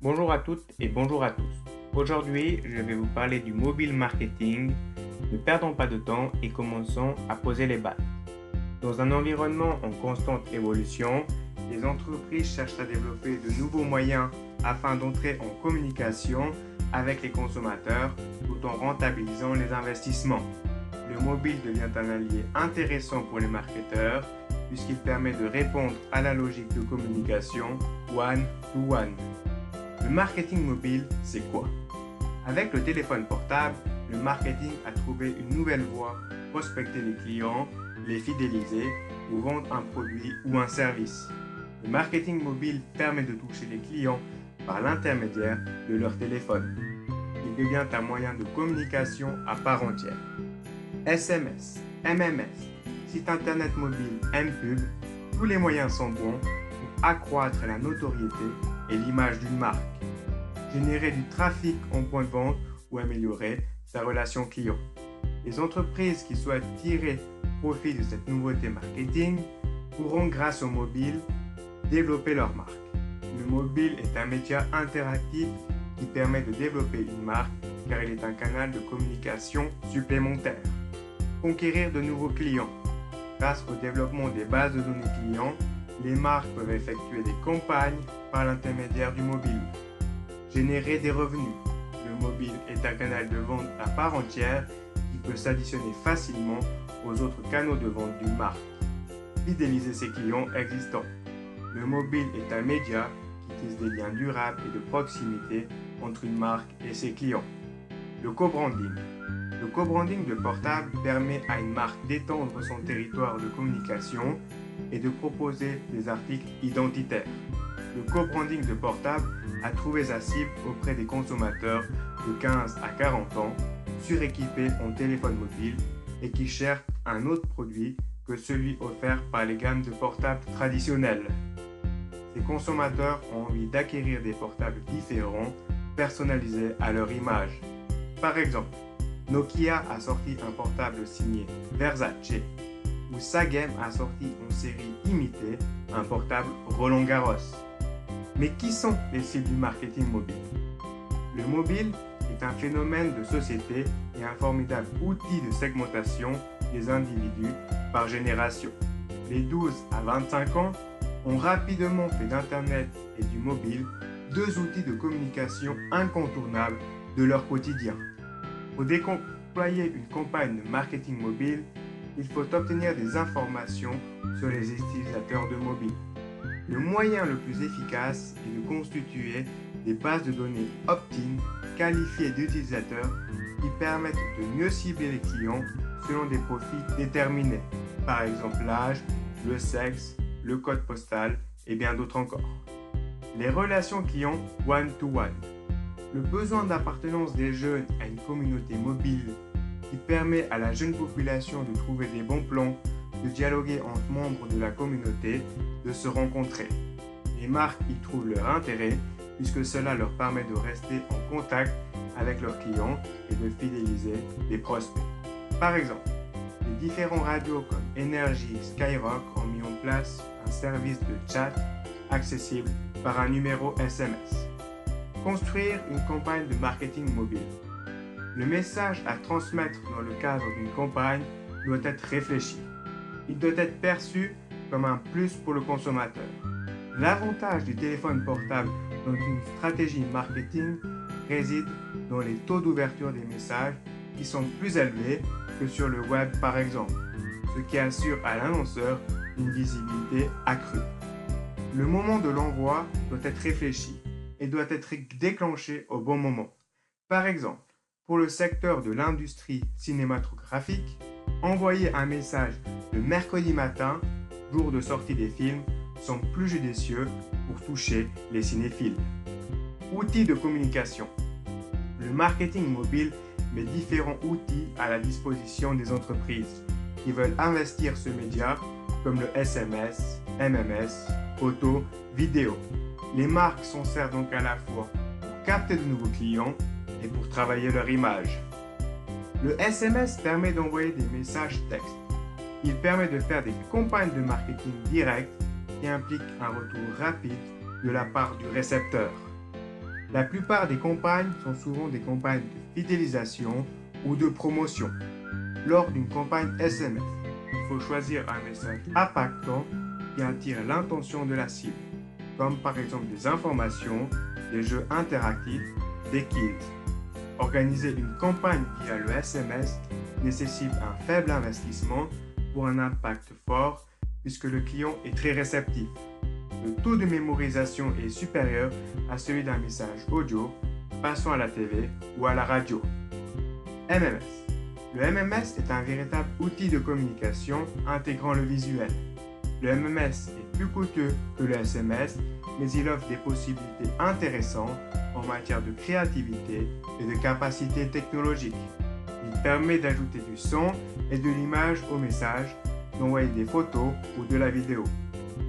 Bonjour à toutes et bonjour à tous. Aujourd'hui, je vais vous parler du mobile marketing. Ne perdons pas de temps et commençons à poser les bases. Dans un environnement en constante évolution, les entreprises cherchent à développer de nouveaux moyens afin d'entrer en communication avec les consommateurs tout en rentabilisant les investissements. Le mobile devient un allié intéressant pour les marketeurs puisqu'il permet de répondre à la logique de communication one-to-one. Le marketing mobile, c'est quoi? Avec le téléphone portable, le marketing a trouvé une nouvelle voie pour prospecter les clients, les fidéliser ou vendre un produit ou un service. Le marketing mobile permet de toucher les clients par l'intermédiaire de leur téléphone. Il devient un moyen de communication à part entière. SMS, MMS, site internet mobile, MPub, tous les moyens sont bons pour accroître la notoriété et l'image d'une marque, générer du trafic en point de vente ou améliorer sa relation client. Les entreprises qui souhaitent tirer profit de cette nouveauté marketing pourront, grâce au mobile, développer leur marque. Le mobile est un média interactif qui permet de développer une marque car il est un canal de communication supplémentaire. Conquérir de nouveaux clients. Grâce au développement des bases de données clients, les marques peuvent effectuer des campagnes par l'intermédiaire du mobile. Générer des revenus. Le mobile est un canal de vente à part entière qui peut s'additionner facilement aux autres canaux de vente d'une marque. Fidéliser ses clients existants. Le mobile est un média qui tisse des liens durables et de proximité entre une marque et ses clients. Le co-branding. Le co-branding de portable permet à une marque d'étendre son territoire de communication et de proposer des articles identitaires. Le co-branding de portable a trouvé sa cible auprès des consommateurs de 15 à 40 ans, suréquipés en téléphone mobile et qui cherchent un autre produit que celui offert par les gammes de portables traditionnelles. Ces consommateurs ont envie d'acquérir des portables différents, personnalisés à leur image. Par exemple, Nokia a sorti un portable signé Versace, ou Sagem a sorti une série imitée, un portable Roland Garros. Mais qui sont les cibles du marketing mobile? Le mobile est un phénomène de société et un formidable outil de segmentation des individus par génération. Les 12 à 25 ans ont rapidement fait d'Internet et du mobile deux outils de communication incontournables de leur quotidien. Pour déployer une campagne de marketing mobile, il faut obtenir des informations sur les utilisateurs de mobile. Le moyen le plus efficace est de constituer des bases de données opt-in qualifiées d'utilisateurs qui permettent de mieux cibler les clients selon des profils déterminés, par exemple l'âge, le sexe, le code postal et bien d'autres encore. Les relations clients one-to-one. Le besoin d'appartenance des jeunes à une communauté mobile qui permet à la jeune population de trouver des bons plans, de dialoguer entre membres de la communauté, de se rencontrer. Les marques y trouvent leur intérêt puisque cela leur permet de rester en contact avec leurs clients et de fidéliser les prospects. Par exemple, les différents radios comme Energy, Skyrock ont mis en place un service de chat accessible par un numéro SMS. Construire une campagne de marketing mobile. Le message à transmettre dans le cadre d'une campagne doit être réfléchi. Il doit être perçu comme un plus pour le consommateur. L'avantage du téléphone portable dans une stratégie marketing réside dans les taux d'ouverture des messages qui sont plus élevés que sur le web par exemple, ce qui assure à l'annonceur une visibilité accrue. Le moment de l'envoi doit être réfléchi et doit être déclenché au bon moment. Par exemple, pour le secteur de l'industrie cinématographique, envoyer un message le mercredi matin, jour de sortie des films, sont plus judicieux pour toucher les cinéphiles. Outils de communication. Le marketing mobile met différents outils à la disposition des entreprises qui veulent investir ce média comme le SMS, MMS, photo, vidéo. Les marques s'en servent donc à la fois pour capter de nouveaux clients et pour travailler leur image. Le SMS permet d'envoyer des messages textes. Il permet de faire des campagnes de marketing direct qui impliquent un retour rapide de la part du récepteur. La plupart des campagnes sont souvent des campagnes de fidélisation ou de promotion. Lors d'une campagne SMS, il faut choisir un message impactant qui attire l'attention de la cible, comme par exemple des informations, des jeux interactifs, des quiz. Organiser une campagne via le SMS nécessite un faible investissement pour un impact fort puisque le client est très réceptif. Le taux de mémorisation est supérieur à celui d'un message audio passant à la TV ou à la radio. MMS. Le MMS est un véritable outil de communication intégrant le visuel. Le MMS est plus coûteux que le SMS, mais il offre des possibilités intéressantes en matière de créativité et de capacité technologique. Il permet d'ajouter du son et de l'image au message, d'envoyer des photos ou de la vidéo.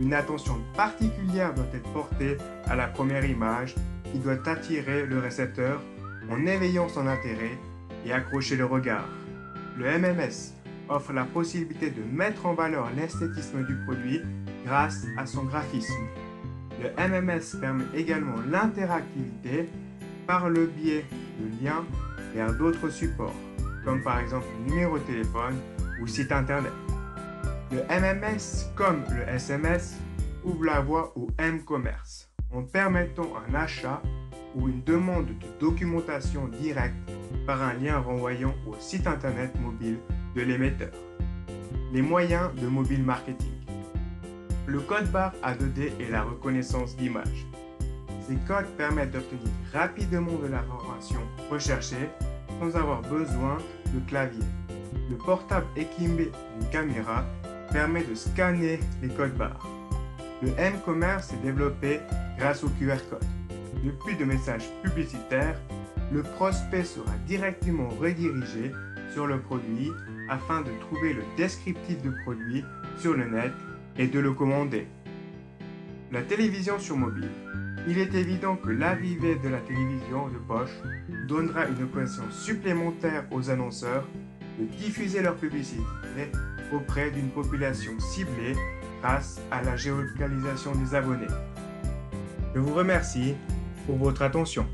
Une attention particulière doit être portée à la première image qui doit attirer le récepteur en éveillant son intérêt et accrocher le regard. Le MMS offre la possibilité de mettre en valeur l'esthétisme du produit grâce à son graphisme. Le MMS permet également l'interactivité par le biais de liens vers d'autres supports, comme par exemple le numéro de téléphone ou site internet. Le MMS, comme le SMS, ouvre la voie au M-commerce en permettant un achat ou une demande de documentation directe par un lien renvoyant au site internet mobile de l'émetteur. Les moyens de mobile marketing. Le code barre A2D et la reconnaissance d'image. Ces codes permettent d'obtenir rapidement de l'information recherchée sans avoir besoin de clavier. Le portable équipé d'une caméra permet de scanner les codes barres. Le M-commerce est développé grâce au QR code. Depuis de messages publicitaires, le prospect sera directement redirigé sur le produit afin de trouver le descriptif du produit sur le net et de le commander. La télévision sur mobile. Il est évident que l'arrivée de la télévision de poche donnera une occasion supplémentaire aux annonceurs de diffuser leur publicité auprès d'une population ciblée grâce à la géolocalisation des abonnés. Je vous remercie pour votre attention.